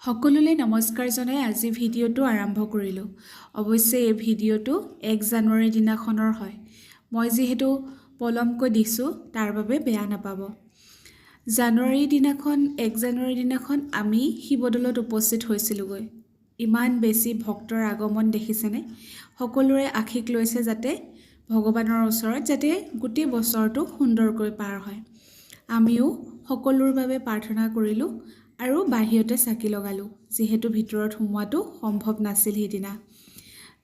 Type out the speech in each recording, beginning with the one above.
সকলোলৈ নমস্কাৰ জনাই আজি ভিডিঅ'টো আৰম্ভ কৰিলোঁ। অৱশ্যে এই ভিডিঅ'টো 1 জানুৱাৰীৰ দিনাখনৰ হয়। মই যিহেতু পলমকৈ দিছোঁ তাৰ বাবে বেয়া নাপাব। জানুৱাৰীৰ দিনাখন 1 জানুৱাৰীৰ দিনাখন আমি শিৱদৌলত উপস্থিত হৈছিলোঁগৈ। ইমান বেছি ভক্তৰ আগমন দেখিছেনে? সকলোৰে আশীষ লৈছে যাতে ভগৱানৰ ওচৰত যাতে গোটেই বছৰটো সুন্দৰকৈ পাৰ হয়। আমিও সকলোৰ বাবে প্ৰাৰ্থনা কৰিলোঁ আৰু বাহিৰতে চাকি লগালোঁ, যিহেতু ভিতৰত সোমোৱাটো সম্ভৱ নাছিল সেইদিনা।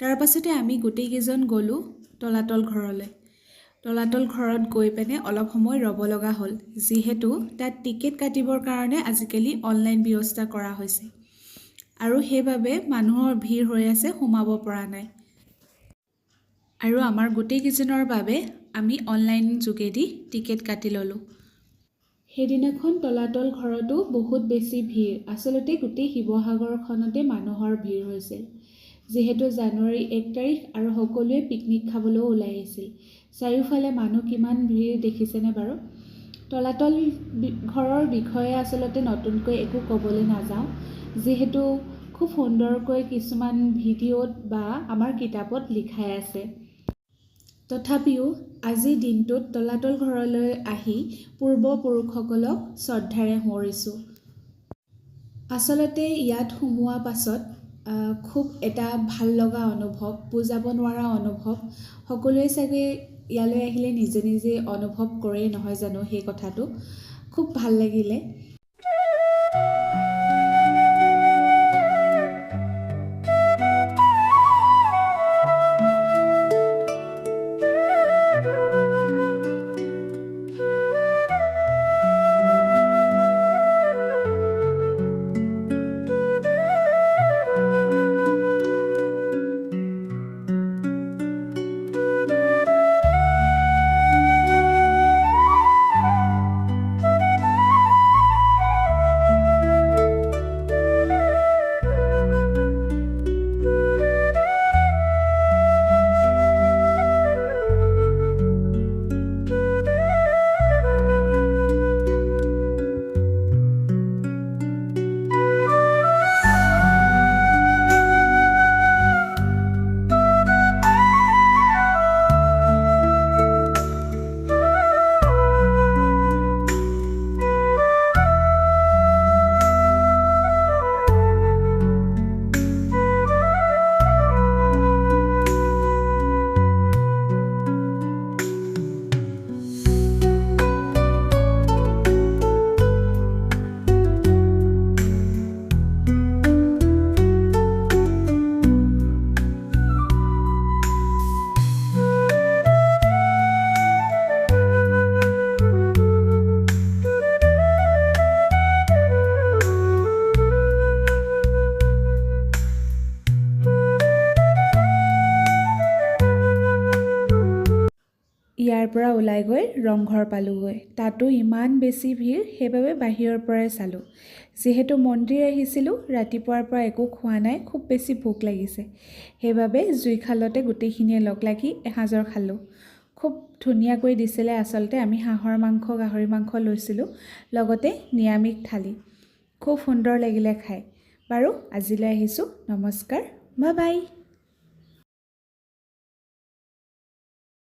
তাৰ পাছতে আমি গোটেইকেইজন গ'লোঁ তলাতল ঘৰলৈ। তলাতল ঘৰত গৈ পেনে অলপ সময় ৰ'ব লগা হ'ল, যিহেতু তাত টিকেট কাটিবৰ কাৰণে আজিকালি অনলাইন ব্যৱস্থা কৰা হৈছে আৰু সেইবাবে মানুহৰ ভিৰ হৈ আছে, সোমাব পৰা নাই। আৰু আমাৰ গোটেইকেইজনৰ বাবে আমি অনলাইন যোগেদি টিকেট কাটি ল'লোঁ। সেইদিনাখন তলাতল ঘৰতো বহুত বেছি ভিৰ। আচলতে গোটেই শিৱসাগৰখনতে মানুহৰ ভিৰ হৈছিল, যিহেতু জানুৱাৰী 1 তাৰিখ আৰু সকলোৱে পিকনিক খাবলৈও ওলাই আহিছিল। চাৰিওফালে মানুহ কিমান ভিৰ দেখিছেনে বাৰু? তলাতল ঘৰৰ বিষয়ে আচলতে নতুনকৈ একো ক'বলৈ নাযাওঁ, যিহেতু খুব সুন্দৰকৈ কিছুমান ভিডিঅ'ত বা আমাৰ কিতাপত লিখাই আছে। তথাপিও আজিৰ দিনটোত তলাতল ঘৰলৈ আহি পূৰ্বপুৰুষসকলক শ্ৰদ্ধাৰে সোঁৱৰিছোঁ। আচলতে ইয়াত সোমোৱা পাছত খুব এটা ভাল লগা অনুভৱ, বুজাব নোৱাৰা অনুভৱ। সকলোৱে চাগে ইয়ালৈ আহিলে নিজে নিজে অনুভৱ কৰেই নহয় জানো সেই কথাটো। খুব ভাল লাগিলে। ইয়াৰ পৰা ওলাই গৈ ৰংঘৰ পালোঁগৈ। তাতো ইমান বেছি ভিৰ, সেইবাবে বাহিৰৰ পৰাই চালোঁ। যিহেতু মন্দিৰ আহিছিলোঁ, ৰাতিপুৱাৰ পৰা একো খোৱা নাই, খুব বেছি ভোক লাগিছে। সেইবাবে জুইশালতে গোটেইখিনিয়ে লগ লাগি এসাঁজৰ খালোঁ। খুব ধুনীয়াকৈ দিছিলে। আচলতে আমি হাঁহৰ মাংস, গাহৰি মাংস লৈছিলোঁ, লগতে নিৰামিষ থালি। খুব সুন্দৰ লাগিলে খাই। বাৰু আজিলৈ আহিছোঁ, নমস্কাৰ, বাই বাই।